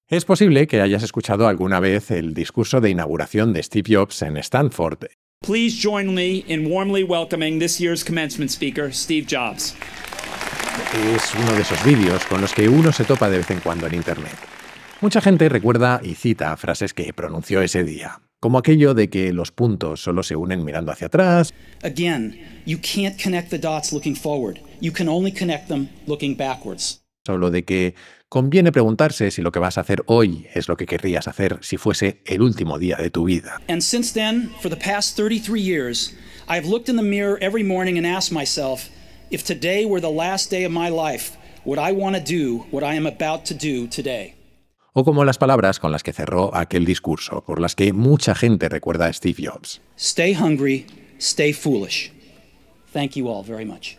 Es posible que hayas escuchado alguna vez el discurso de inauguración de Steve Jobs en Stanford. Please join me in warmly welcoming this year's commencement speaker, Steve Jobs. Es uno de esos vídeos con los que uno se topa de vez en cuando en Internet. Mucha gente recuerda y cita frases que pronunció ese día, como aquello de que los puntos solo se unen mirando hacia atrás. Again, you can't connect the dots looking forward. You can only connect them looking backwards. O lo de que conviene preguntarse si lo que vas a hacer hoy es lo que querrías hacer si fuese el último día de tu vida. And since then, for the past 33 years, I've looked in the mirror every morning and asked myself, if today were the last day of my life, would I want to do what I am about to do today? O como las palabras con las que cerró aquel discurso, por las que mucha gente recuerda a Steve Jobs. Stay hungry, stay foolish. Thank you all very much.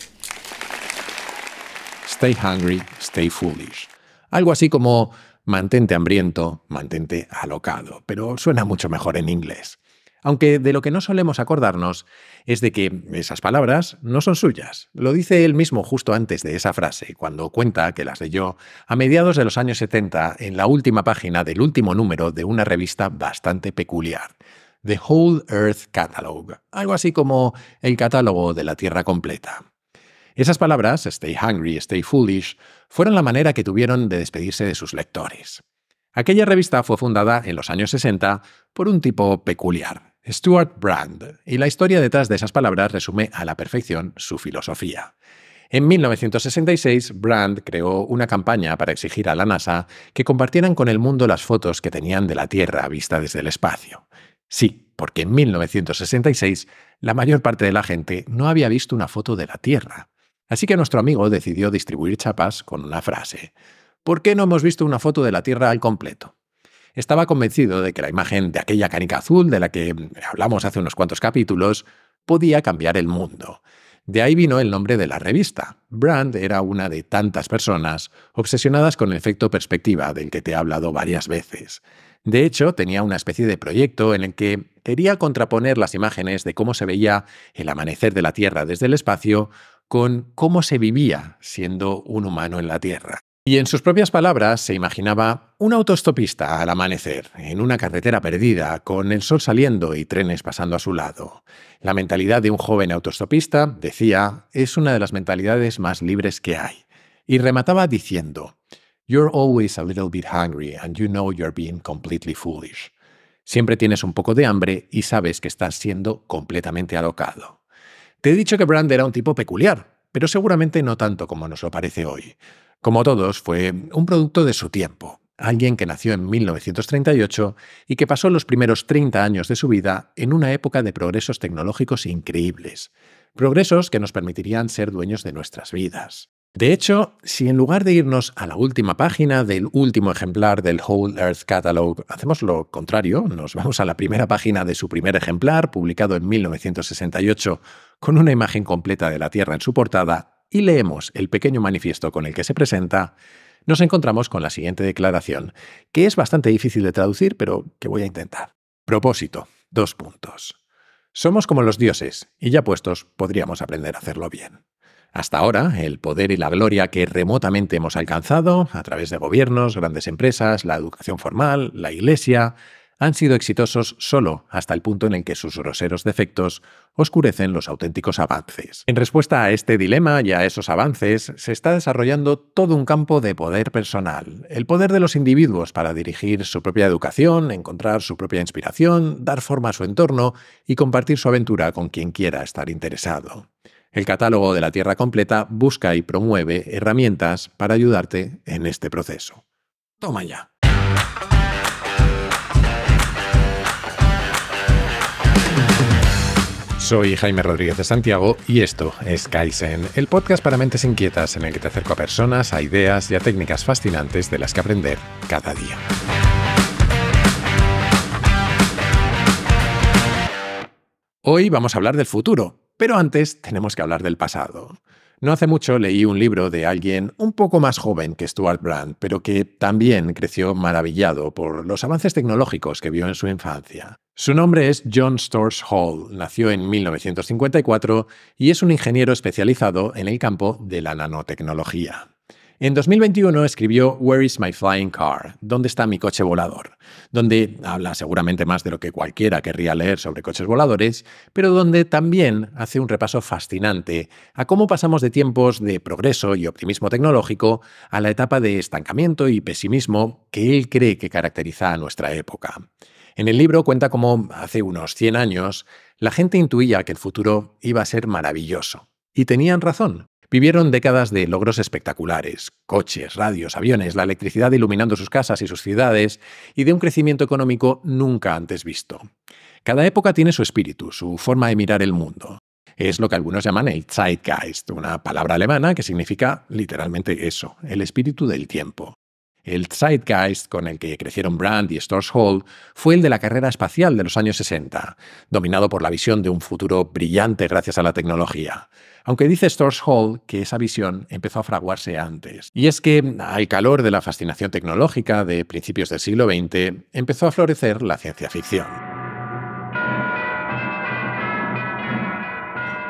Stay hungry, stay foolish. Algo así como mantente hambriento, mantente alocado, pero suena mucho mejor en inglés. Aunque de lo que no solemos acordarnos es de que esas palabras no son suyas. Lo dice él mismo justo antes de esa frase, cuando cuenta que las leyó a mediados de los años 70 en la última página del último número de una revista bastante peculiar, The Whole Earth Catalog, algo así como el catálogo de la Tierra completa. Esas palabras, stay hungry, stay foolish, fueron la manera que tuvieron de despedirse de sus lectores. Aquella revista fue fundada en los años 60 por un tipo peculiar, Stewart Brand, y la historia detrás de esas palabras resume a la perfección su filosofía. En 1966, Brand creó una campaña para exigir a la NASA que compartieran con el mundo las fotos que tenían de la Tierra vista desde el espacio. Sí, porque en 1966 la mayor parte de la gente no había visto una foto de la Tierra. Así que nuestro amigo decidió distribuir chapas con una frase: ¿por qué no hemos visto una foto de la Tierra al completo? Estaba convencido de que la imagen de aquella canica azul de la que hablamos hace unos cuantos capítulos podía cambiar el mundo. De ahí vino el nombre de la revista. Brand era una de tantas personas obsesionadas con el efecto perspectiva del que te he hablado varias veces. De hecho, tenía una especie de proyecto en el que quería contraponer las imágenes de cómo se veía el amanecer de la Tierra desde el espacio con cómo se vivía siendo un humano en la Tierra. Y en sus propias palabras se imaginaba un autoestopista al amanecer, en una carretera perdida, con el sol saliendo y trenes pasando a su lado. La mentalidad de un joven autoestopista, decía, es una de las mentalidades más libres que hay. Y remataba diciendo: You're always a little bit hungry and you know you're being completely foolish. Siempre tienes un poco de hambre y sabes que estás siendo completamente alocado. Te he dicho que Brand era un tipo peculiar, pero seguramente no tanto como nos lo parece hoy. Como todos, fue un producto de su tiempo, alguien que nació en 1938 y que pasó los primeros 30 años de su vida en una época de progresos tecnológicos increíbles, progresos que nos permitirían ser dueños de nuestras vidas. De hecho, si en lugar de irnos a la última página del último ejemplar del Whole Earth Catalog hacemos lo contrario, nos vamos a la primera página de su primer ejemplar, publicado en 1968, con una imagen completa de la Tierra en su portada, y leemos el pequeño manifiesto con el que se presenta, nos encontramos con la siguiente declaración, que es bastante difícil de traducir, pero que voy a intentar. Propósito, : somos como los dioses, y ya puestos podríamos aprender a hacerlo bien. Hasta ahora, el poder y la gloria que remotamente hemos alcanzado, a través de gobiernos, grandes empresas, la educación formal, la Iglesia, han sido exitosos solo hasta el punto en el que sus groseros defectos oscurecen los auténticos avances. En respuesta a este dilema y a esos avances, se está desarrollando todo un campo de poder personal, el poder de los individuos para dirigir su propia educación, encontrar su propia inspiración, dar forma a su entorno y compartir su aventura con quien quiera estar interesado. El catálogo de la Tierra completa busca y promueve herramientas para ayudarte en este proceso. Toma ya. Soy Jaime Rodríguez de Santiago y esto es Kaizen, el podcast para mentes inquietas en el que te acerco a personas, a ideas y a técnicas fascinantes de las que aprender cada día. Hoy vamos a hablar del futuro, pero antes tenemos que hablar del pasado. No hace mucho leí un libro de alguien un poco más joven que Stewart Brand, pero que también creció maravillado por los avances tecnológicos que vio en su infancia. Su nombre es John Storrs Hall, nació en 1954 y es un ingeniero especializado en el campo de la nanotecnología. En 2021 escribió Where is my flying car? ¿Dónde está mi coche volador? Donde habla seguramente más de lo que cualquiera querría leer sobre coches voladores, pero donde también hace un repaso fascinante a cómo pasamos de tiempos de progreso y optimismo tecnológico a la etapa de estancamiento y pesimismo que él cree que caracteriza a nuestra época. En el libro cuenta cómo, hace unos 100 años, la gente intuía que el futuro iba a ser maravilloso. Y tenían razón. Vivieron décadas de logros espectaculares, coches, radios, aviones, la electricidad iluminando sus casas y sus ciudades, y de un crecimiento económico nunca antes visto. Cada época tiene su espíritu, su forma de mirar el mundo. Es lo que algunos llaman el Zeitgeist, una palabra alemana que significa literalmente eso, el espíritu del tiempo. El Zeitgeist con el que crecieron Brand y Storrs Hall fue el de la carrera espacial de los años 60, dominado por la visión de un futuro brillante gracias a la tecnología. Aunque dice Storrs Hall que esa visión empezó a fraguarse antes. Y es que, al calor de la fascinación tecnológica de principios del siglo XX, empezó a florecer la ciencia ficción.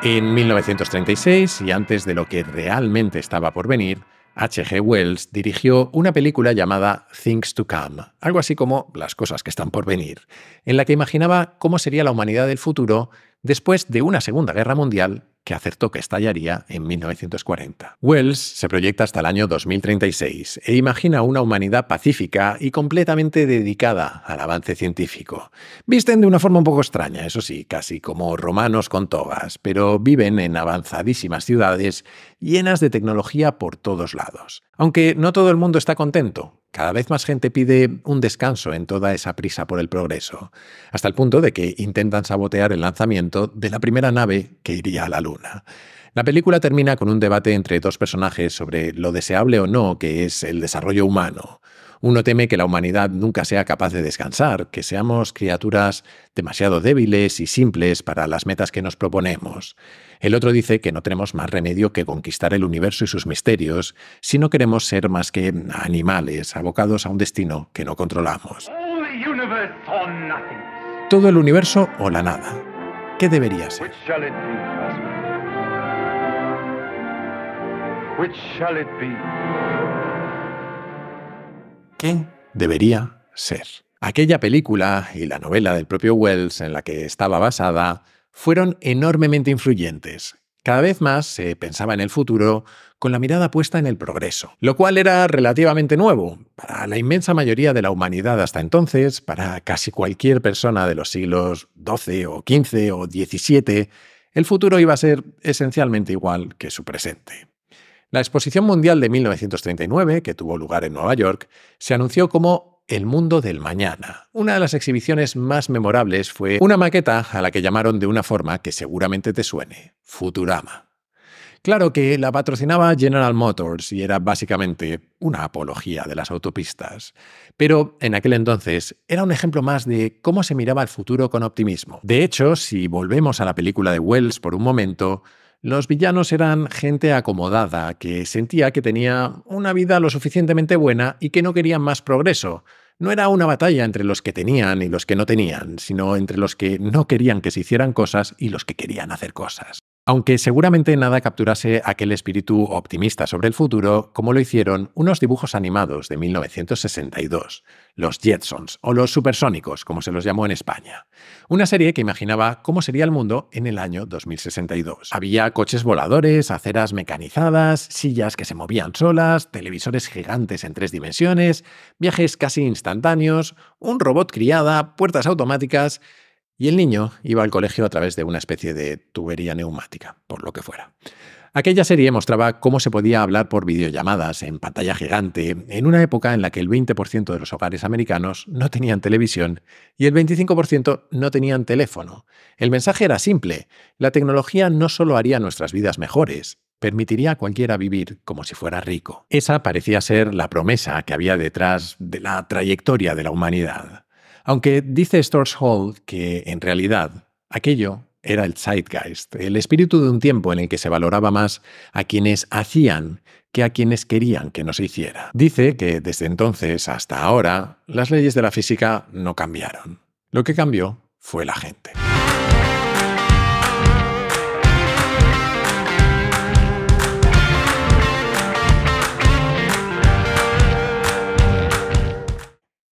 En 1936, y antes de lo que realmente estaba por venir, H.G. Wells dirigió una película llamada Things to Come, algo así como Las cosas que están por venir, en la que imaginaba cómo sería la humanidad del futuro después de una Segunda Guerra Mundial que acertó que estallaría en 1940. Wells se proyecta hasta el año 2036 e imagina una humanidad pacífica y completamente dedicada al avance científico. Visten de una forma un poco extraña, eso sí, casi como romanos con togas, pero viven en avanzadísimas ciudades llenas de tecnología por todos lados. Aunque no todo el mundo está contento. Cada vez más gente pide un descanso en toda esa prisa por el progreso, hasta el punto de que intentan sabotear el lanzamiento de la primera nave que iría a la Luna. La película termina con un debate entre dos personajes sobre lo deseable o no que es el desarrollo humano. Uno teme que la humanidad nunca sea capaz de descansar, que seamos criaturas demasiado débiles y simples para las metas que nos proponemos. El otro dice que no tenemos más remedio que conquistar el universo y sus misterios si no queremos ser más que animales abocados a un destino que no controlamos. Todo el universo o la nada. ¿Qué debería ser? ¿Qué debería ser? Aquella película y la novela del propio Wells en la que estaba basada fueron enormemente influyentes. Cada vez más se pensaba en el futuro con la mirada puesta en el progreso, lo cual era relativamente nuevo para la inmensa mayoría de la humanidad hasta entonces, para casi cualquier persona de los siglos XII o XV o XVII, el futuro iba a ser esencialmente igual que su presente. La Exposición Mundial de 1939, que tuvo lugar en Nueva York, se anunció como El mundo del mañana. Una de las exhibiciones más memorables fue una maqueta a la que llamaron de una forma que seguramente te suene, Futurama. Claro que la patrocinaba General Motors y era básicamente una apología de las autopistas. Pero en aquel entonces era un ejemplo más de cómo se miraba el futuro con optimismo. De hecho, si volvemos a la película de Wells por un momento, los villanos eran gente acomodada, que sentía que tenía una vida lo suficientemente buena y que no querían más progreso. No era una batalla entre los que tenían y los que no tenían, sino entre los que no querían que se hicieran cosas y los que querían hacer cosas. Aunque seguramente nada capturase aquel espíritu optimista sobre el futuro, como lo hicieron unos dibujos animados de 1962, los Jetsons, o los Supersónicos, como se los llamó en España. Una serie que imaginaba cómo sería el mundo en el año 2062. Había coches voladores, aceras mecanizadas, sillas que se movían solas, televisores gigantes en 3 dimensiones, viajes casi instantáneos, un robot criada, puertas automáticas. Y el niño iba al colegio a través de una especie de tubería neumática, por lo que fuera. Aquella serie mostraba cómo se podía hablar por videollamadas en pantalla gigante en una época en la que el 20% de los hogares americanos no tenían televisión y el 25% no tenían teléfono. El mensaje era simple: la tecnología no solo haría nuestras vidas mejores, permitiría a cualquiera vivir como si fuera rico. Esa parecía ser la promesa que había detrás de la trayectoria de la humanidad. Aunque dice Storrs Hall que, en realidad, aquello era el Zeitgeist, el espíritu de un tiempo en el que se valoraba más a quienes hacían que a quienes querían que no se hiciera. Dice que desde entonces hasta ahora las leyes de la física no cambiaron. Lo que cambió fue la gente.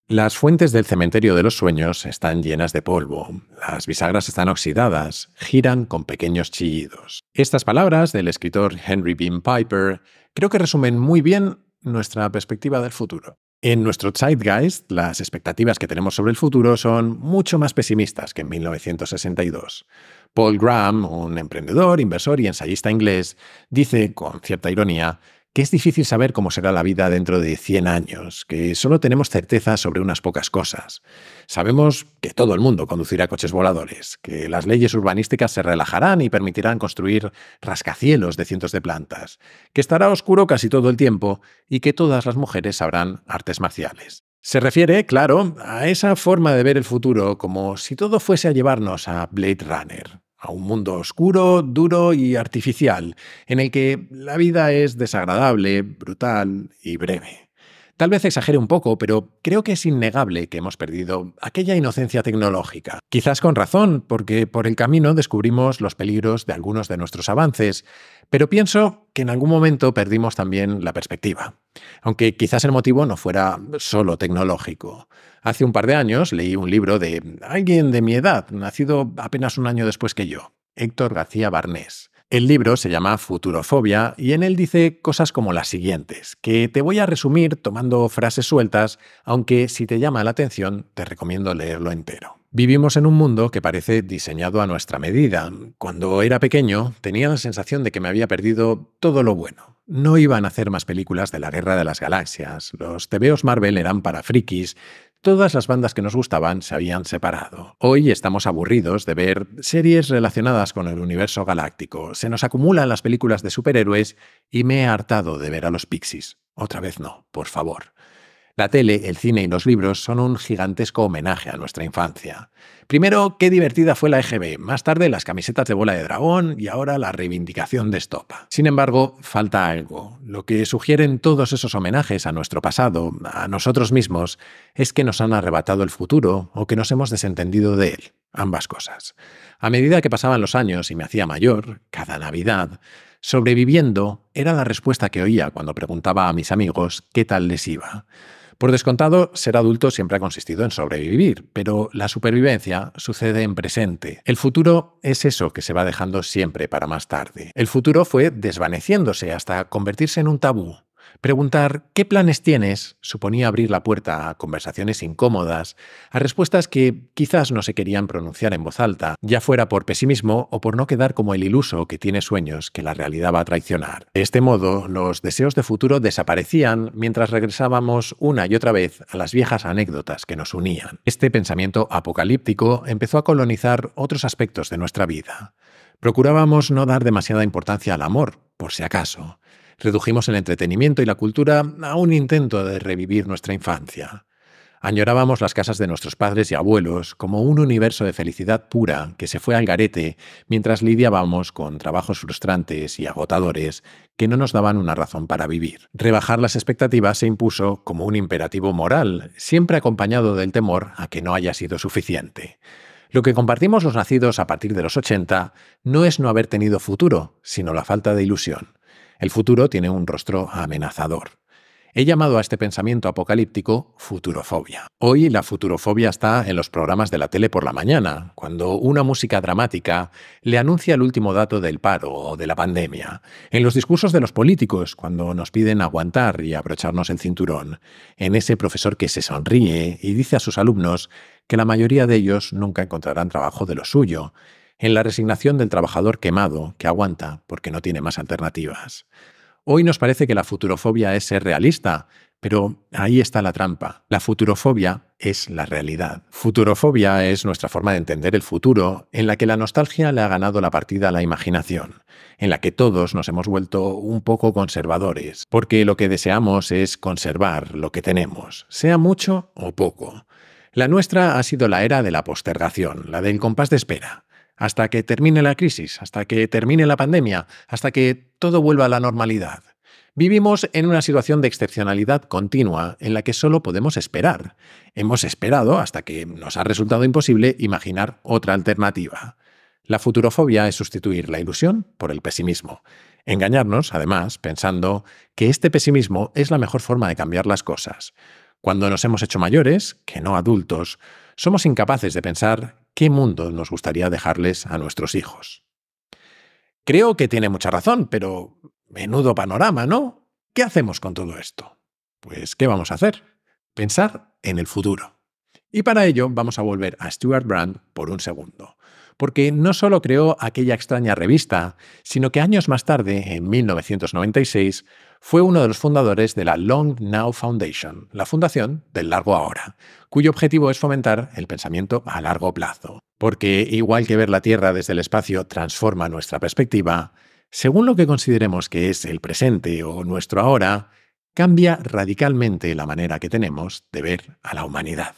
Las fuentes del cementerio de los sueños están llenas de polvo, las bisagras están oxidadas, giran con pequeños chillidos. Estas palabras del escritor Henry Beam Piper creo que resumen muy bien nuestra perspectiva del futuro. En nuestro Zeitgeist, las expectativas que tenemos sobre el futuro son mucho más pesimistas que en 1962. Paul Graham, un emprendedor, inversor y ensayista inglés, dice, con cierta ironía, que es difícil saber cómo será la vida dentro de 100 años, que solo tenemos certeza sobre unas pocas cosas. Sabemos que todo el mundo conducirá coches voladores, que las leyes urbanísticas se relajarán y permitirán construir rascacielos de cientos de plantas, que estará oscuro casi todo el tiempo y que todas las mujeres sabrán artes marciales. Se refiere, claro, a esa forma de ver el futuro como si todo fuese a llevarnos a Blade Runner. A un mundo oscuro, duro y artificial, en el que la vida es desagradable, brutal y breve. Tal vez exagere un poco, pero creo que es innegable que hemos perdido aquella inocencia tecnológica. Quizás con razón, porque por el camino descubrimos los peligros de algunos de nuestros avances, pero pienso que en algún momento perdimos también la perspectiva. Aunque quizás el motivo no fuera solo tecnológico. Hace un par de años leí un libro de alguien de mi edad, nacido apenas un año después que yo, Héctor García Barnés. El libro se llama Futurofobia y en él dice cosas como las siguientes, que te voy a resumir tomando frases sueltas, aunque si te llama la atención te recomiendo leerlo entero. Vivimos en un mundo que parece diseñado a nuestra medida. Cuando era pequeño tenía la sensación de que me había perdido todo lo bueno. No iban a hacer más películas de la Guerra de las Galaxias, los tebeos Marvel eran para frikis, todas las bandas que nos gustaban se habían separado. Hoy estamos aburridos de ver series relacionadas con el universo galáctico, se nos acumulan las películas de superhéroes y me he hartado de ver a los Pixies. Otra vez no, por favor. La tele, el cine y los libros son un gigantesco homenaje a nuestra infancia. Primero, qué divertida fue la EGB, más tarde las camisetas de bola de dragón y ahora la reivindicación de estopa. Sin embargo, falta algo. Lo que sugieren todos esos homenajes a nuestro pasado, a nosotros mismos, es que nos han arrebatado el futuro o que nos hemos desentendido de él. Ambas cosas. A medida que pasaban los años y me hacía mayor, cada Navidad, sobreviviendo era la respuesta que oía cuando preguntaba a mis amigos qué tal les iba. Por descontado, ser adulto siempre ha consistido en sobrevivir, pero la supervivencia sucede en presente. El futuro es eso que se va dejando siempre para más tarde. El futuro fue desvaneciéndose hasta convertirse en un tabú. Preguntar ¿qué planes tienes? Suponía abrir la puerta a conversaciones incómodas, a respuestas que quizás no se querían pronunciar en voz alta, ya fuera por pesimismo o por no quedar como el iluso que tiene sueños que la realidad va a traicionar. De este modo, los deseos de futuro desaparecían mientras regresábamos una y otra vez a las viejas anécdotas que nos unían. Este pensamiento apocalíptico empezó a colonizar otros aspectos de nuestra vida. Procurábamos no dar demasiada importancia al amor, por si acaso. Redujimos el entretenimiento y la cultura a un intento de revivir nuestra infancia. Añorábamos las casas de nuestros padres y abuelos como un universo de felicidad pura que se fue al garete mientras lidiábamos con trabajos frustrantes y agotadores que no nos daban una razón para vivir. Rebajar las expectativas se impuso como un imperativo moral, siempre acompañado del temor a que no haya sido suficiente. Lo que compartimos los nacidos a partir de los 80 no es no haber tenido futuro, sino la falta de ilusión. El futuro tiene un rostro amenazador. He llamado a este pensamiento apocalíptico futurofobia. Hoy la futurofobia está en los programas de la tele por la mañana, cuando una música dramática le anuncia el último dato del paro o de la pandemia. En los discursos de los políticos, cuando nos piden aguantar y abrocharnos el cinturón. En ese profesor que se sonríe y dice a sus alumnos que la mayoría de ellos nunca encontrarán trabajo de lo suyo. En la resignación del trabajador quemado que aguanta porque no tiene más alternativas. Hoy nos parece que la futurofobia es ser realista, pero ahí está la trampa. La futurofobia es la realidad. Futurofobia es nuestra forma de entender el futuro, en la que la nostalgia le ha ganado la partida a la imaginación, en la que todos nos hemos vuelto un poco conservadores, porque lo que deseamos es conservar lo que tenemos, sea mucho o poco. La nuestra ha sido la era de la postergación, la del compás de espera. Hasta que termine la crisis, hasta que termine la pandemia, hasta que todo vuelva a la normalidad. Vivimos en una situación de excepcionalidad continua en la que solo podemos esperar. Hemos esperado hasta que nos ha resultado imposible imaginar otra alternativa. La futurofobia es sustituir la ilusión por el pesimismo. Engañarnos, además, pensando que este pesimismo es la mejor forma de cambiar las cosas. Cuando nos hemos hecho mayores, que no adultos, somos incapaces de pensar qué mundo nos gustaría dejarles a nuestros hijos. Creo que tiene mucha razón, pero menudo panorama, ¿no? ¿Qué hacemos con todo esto? Pues, ¿qué vamos a hacer? Pensar en el futuro. Y para ello vamos a volver a Stewart Brand por un segundo. Porque no solo creó aquella extraña revista, sino que años más tarde, en 1996, fue uno de los fundadores de la Long Now Foundation, la fundación del largo ahora, cuyo objetivo es fomentar el pensamiento a largo plazo. Porque, igual que ver la Tierra desde el espacio transforma nuestra perspectiva, según lo que consideremos que es el presente o nuestro ahora, cambia radicalmente la manera que tenemos de ver a la humanidad.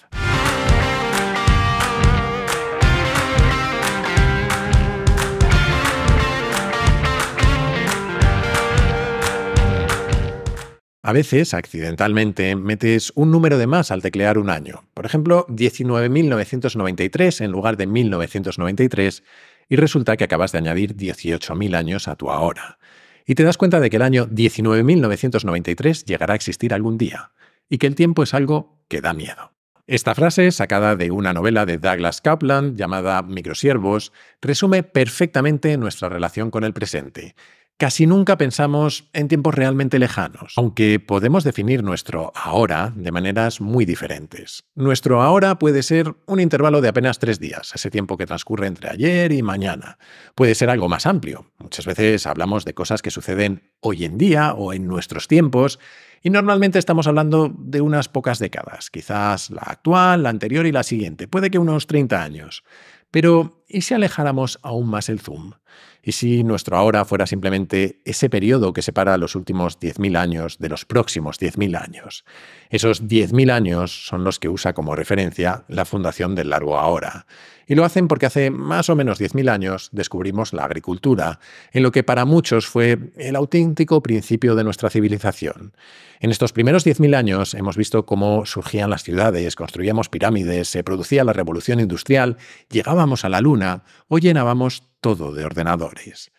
A veces, accidentalmente, metes un número de más al teclear un año. Por ejemplo, 19.993 en lugar de 1993, y resulta que acabas de añadir 18.000 años a tu ahora. Y te das cuenta de que el año 19.993 llegará a existir algún día, y que el tiempo es algo que da miedo. Esta frase, sacada de una novela de Douglas Coupland llamada Microsiervos, resume perfectamente nuestra relación con el presente. Casi nunca pensamos en tiempos realmente lejanos, aunque podemos definir nuestro ahora de maneras muy diferentes. Nuestro ahora puede ser un intervalo de apenas 3 días, ese tiempo que transcurre entre ayer y mañana. Puede ser algo más amplio. Muchas veces hablamos de cosas que suceden hoy en día o en nuestros tiempos, y normalmente estamos hablando de unas pocas décadas, quizás la actual, la anterior y la siguiente, puede que unos 30 años. Pero, ¿y si alejáramos aún más el zoom? ¿Y si nuestro ahora fuera simplemente ese periodo que separa los últimos 10.000 años de los próximos 10.000 años? Esos 10.000 años son los que usa como referencia la Fundación del Largo Ahora. Y lo hacen porque hace más o menos 10.000 años descubrimos la agricultura, en lo que para muchos fue el auténtico principio de nuestra civilización. En estos primeros 10.000 años hemos visto cómo surgían las ciudades, construíamos pirámides, se producía la revolución industrial, llegábamos a la luna o llenábamos todo de ordenadores.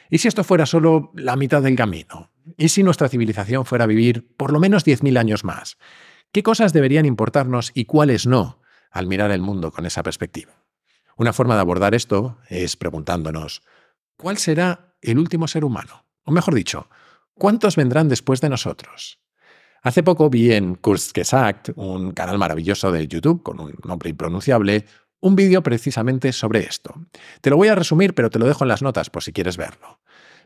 ¿Y si esto fuera solo la mitad del camino? ¿Y si nuestra civilización fuera a vivir por lo menos 10.000 años más? ¿Qué cosas deberían importarnos y cuáles no al mirar el mundo con esa perspectiva? Una forma de abordar esto es preguntándonos, ¿cuál será el último ser humano? O mejor dicho, ¿cuántos vendrán después de nosotros? Hace poco vi en Kurzgesagt, un canal maravilloso de YouTube con un nombre impronunciable, un vídeo precisamente sobre esto. Te lo voy a resumir, pero te lo dejo en las notas por si quieres verlo.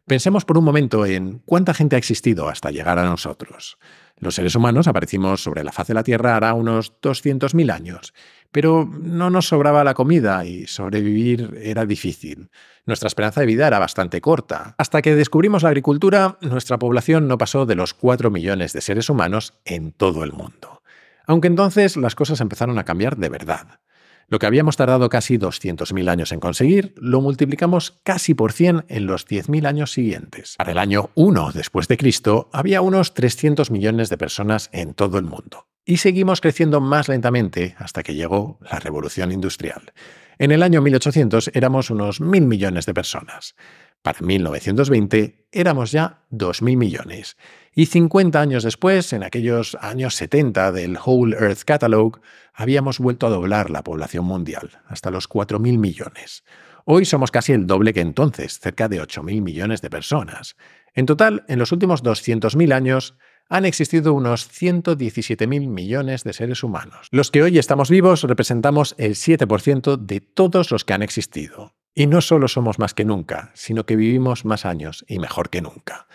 Pensemos por un momento en cuánta gente ha existido hasta llegar a nosotros. Los seres humanos aparecimos sobre la faz de la Tierra hará unos 200.000 años, pero no nos sobraba la comida y sobrevivir era difícil. Nuestra esperanza de vida era bastante corta. Hasta que descubrimos la agricultura, nuestra población no pasó de los 4 millones de seres humanos en todo el mundo. Aunque entonces las cosas empezaron a cambiar de verdad. Lo que habíamos tardado casi 200.000 años en conseguir, lo multiplicamos casi por 100 en los 10.000 años siguientes. Para el año 1 después de Cristo, había unos 300 millones de personas en todo el mundo. Y seguimos creciendo más lentamente hasta que llegó la Revolución Industrial. En el año 1800 éramos unos 1.000 millones de personas. Para 1920 éramos ya 2.000 millones. Y 50 años después, en aquellos años 70 del Whole Earth Catalog, habíamos vuelto a doblar la población mundial, hasta los 4.000 millones. Hoy somos casi el doble que entonces, cerca de 8.000 millones de personas. En total, en los últimos 200.000 años, han existido unos 117.000 millones de seres humanos. Los que hoy estamos vivos representamos el 7% de todos los que han existido. Y no solo somos más que nunca, sino que vivimos más años y mejor que nunca.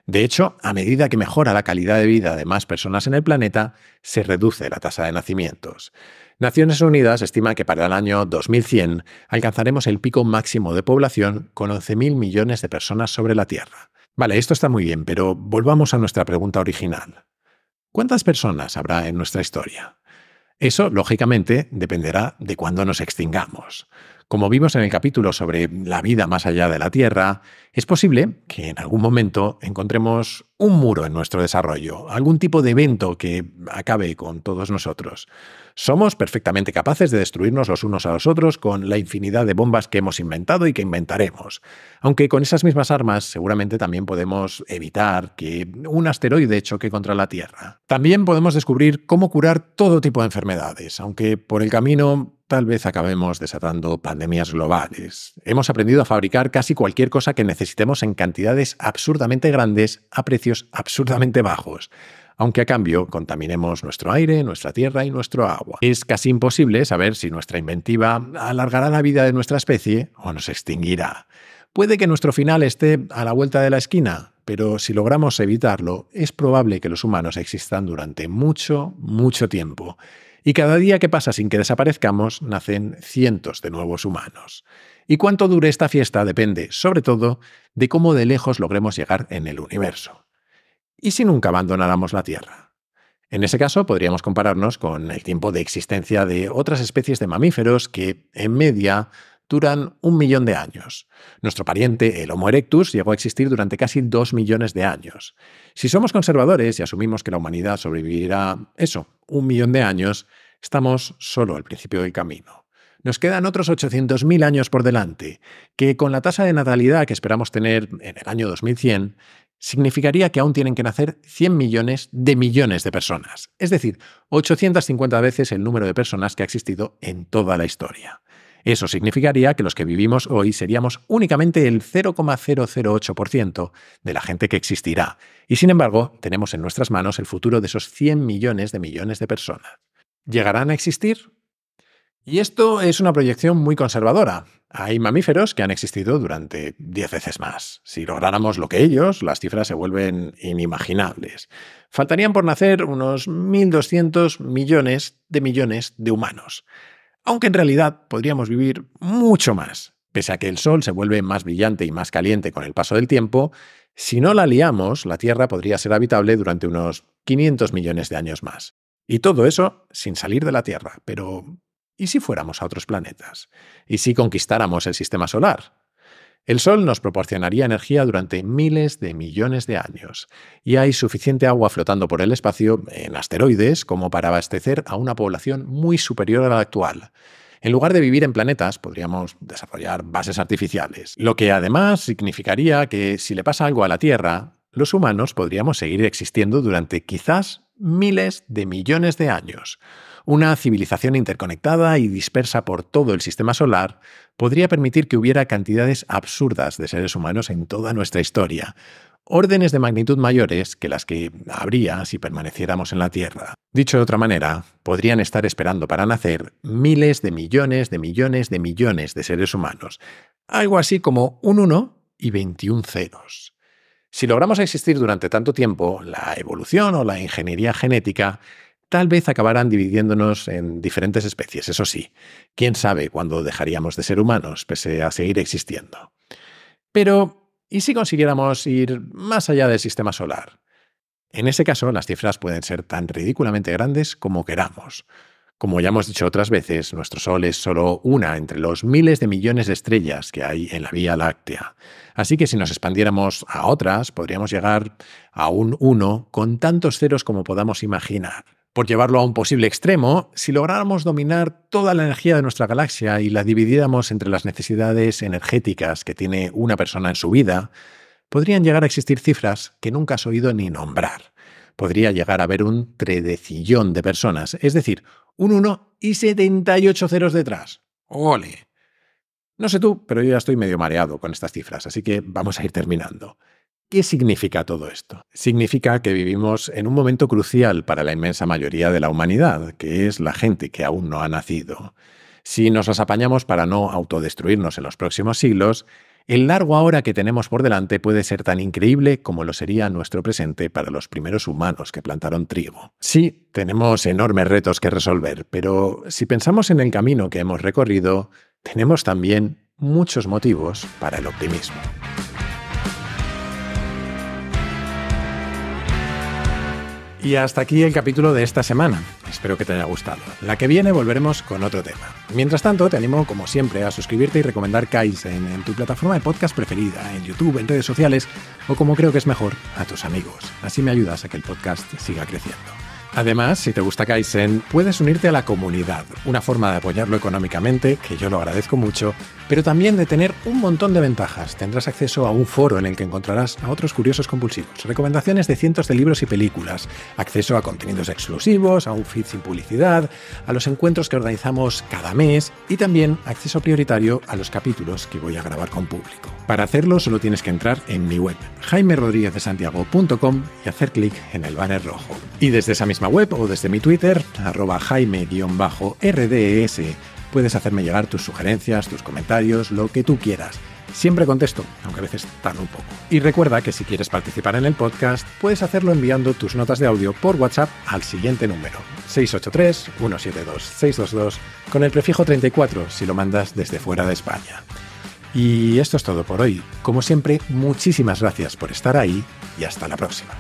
De hecho, a medida que mejora la calidad de vida de más personas en el planeta, se reduce la tasa de nacimientos. Naciones Unidas estima que para el año 2100 alcanzaremos el pico máximo de población con 11.000 millones de personas sobre la Tierra. Vale, esto está muy bien, pero volvamos a nuestra pregunta original. ¿Cuántas personas habrá en nuestra historia? Eso, lógicamente, dependerá de cuándo nos extingamos. Como vimos en el capítulo sobre la vida más allá de la Tierra, es posible que en algún momento encontremos un muro en nuestro desarrollo, algún tipo de evento que acabe con todos nosotros. Somos perfectamente capaces de destruirnos los unos a los otros con la infinidad de bombas que hemos inventado y que inventaremos. Aunque con esas mismas armas seguramente también podemos evitar que un asteroide choque contra la Tierra. También podemos descubrir cómo curar todo tipo de enfermedades, aunque por el camino tal vez acabemos desatando pandemias globales. Hemos aprendido a fabricar casi cualquier cosa que necesitemos en cantidades absurdamente grandes a precios absurdamente bajos, aunque a cambio contaminemos nuestro aire, nuestra tierra y nuestro agua. Es casi imposible saber si nuestra inventiva alargará la vida de nuestra especie o nos extinguirá. Puede que nuestro final esté a la vuelta de la esquina, pero si logramos evitarlo, es probable que los humanos existan durante mucho, mucho tiempo. Y cada día que pasa sin que desaparezcamos, nacen cientos de nuevos humanos. Y cuánto dure esta fiesta depende, sobre todo, de cómo de lejos logremos llegar en el universo. ¿Y si nunca abandonáramos la Tierra? En ese caso, podríamos compararnos con el tiempo de existencia de otras especies de mamíferos que, en media, duran 1 millón de años. Nuestro pariente, el Homo erectus, llegó a existir durante casi 2 millones de años. Si somos conservadores y asumimos que la humanidad sobrevivirá, 1 millón de años, estamos solo al principio del camino. Nos quedan otros 800.000 años por delante, que con la tasa de natalidad que esperamos tener en el año 2100, significaría que aún tienen que nacer 100 millones de personas. Es decir, 850 veces el número de personas que ha existido en toda la historia. Eso significaría que los que vivimos hoy seríamos únicamente el 0,008% de la gente que existirá. Y sin embargo, tenemos en nuestras manos el futuro de esos 100 millones de personas. ¿Llegarán a existir? Y esto es una proyección muy conservadora. Hay mamíferos que han existido durante 10 veces más. Si lográramos lo que ellos, las cifras se vuelven inimaginables. Faltarían por nacer unos 1.200 millones de humanos. Aunque en realidad podríamos vivir mucho más. Pese a que el Sol se vuelve más brillante y más caliente con el paso del tiempo, si no la liamos, la Tierra podría ser habitable durante unos 500 millones de años más. Y todo eso sin salir de la Tierra. Pero, ¿y si fuéramos a otros planetas? ¿Y si conquistáramos el sistema solar? El Sol nos proporcionaría energía durante miles de millones de años, y hay suficiente agua flotando por el espacio en asteroides como para abastecer a una población muy superior a la actual. En lugar de vivir en planetas, podríamos desarrollar bases artificiales, lo que además significaría que si le pasa algo a la Tierra, los humanos podríamos seguir existiendo durante quizás miles de millones de años. Una civilización interconectada y dispersa por todo el sistema solar podría permitir que hubiera cantidades absurdas de seres humanos en toda nuestra historia, órdenes de magnitud mayores que las que habría si permaneciéramos en la Tierra. Dicho de otra manera, podrían estar esperando para nacer miles de millones de seres humanos, algo así como un 1 y 21 ceros. Si logramos existir durante tanto tiempo, la evolución o la ingeniería genética tal vez acabarán dividiéndonos en diferentes especies, eso sí. ¿Quién sabe cuándo dejaríamos de ser humanos, pese a seguir existiendo? Pero, ¿y si consiguiéramos ir más allá del sistema solar? En ese caso, las cifras pueden ser tan ridículamente grandes como queramos. Como ya hemos dicho otras veces, nuestro Sol es solo una entre los miles de millones de estrellas que hay en la Vía Láctea. Así que si nos expandiéramos a otras, podríamos llegar a un 1 con tantos ceros como podamos imaginar. Por llevarlo a un posible extremo, si lográramos dominar toda la energía de nuestra galaxia y la dividiéramos entre las necesidades energéticas que tiene una persona en su vida, podrían llegar a existir cifras que nunca has oído ni nombrar. Podría llegar a haber un tredecillón de personas, es decir, un 1 y 78 ceros detrás. ¡Ole! No sé tú, pero yo ya estoy medio mareado con estas cifras, así que vamos a ir terminando. ¿Qué significa todo esto? Significa que vivimos en un momento crucial para la inmensa mayoría de la humanidad, que es la gente que aún no ha nacido. Si nos las apañamos para no autodestruirnos en los próximos siglos, el largo ahora que tenemos por delante puede ser tan increíble como lo sería nuestro presente para los primeros humanos que plantaron trigo. Sí, tenemos enormes retos que resolver, pero si pensamos en el camino que hemos recorrido, tenemos también muchos motivos para el optimismo. Y hasta aquí el capítulo de esta semana. Espero que te haya gustado. La que viene volveremos con otro tema. Mientras tanto, te animo, como siempre, a suscribirte y recomendar Kaizen en tu plataforma de podcast preferida, en YouTube, en redes sociales o, como creo que es mejor, a tus amigos. Así me ayudas a que el podcast siga creciendo. Además, si te gusta Kaizen, puedes unirte a la comunidad, una forma de apoyarlo económicamente, que yo lo agradezco mucho, pero también de tener un montón de ventajas. Tendrás acceso a un foro en el que encontrarás a otros curiosos compulsivos, recomendaciones de cientos de libros y películas, acceso a contenidos exclusivos, a un feed sin publicidad, a los encuentros que organizamos cada mes y también acceso prioritario a los capítulos que voy a grabar con público. Para hacerlo solo tienes que entrar en mi web, jaimerodriguezdesantiago.com y hacer clic en el banner rojo. Y desde esa misma web o desde mi Twitter, @jaime_rds, puedes hacerme llegar tus sugerencias, tus comentarios, lo que tú quieras. Siempre contesto, aunque a veces tardo un poco. Y recuerda que si quieres participar en el podcast, puedes hacerlo enviando tus notas de audio por WhatsApp al siguiente número, 683-172-622, con el prefijo 34 si lo mandas desde fuera de España. Y esto es todo por hoy. Como siempre, muchísimas gracias por estar ahí y hasta la próxima.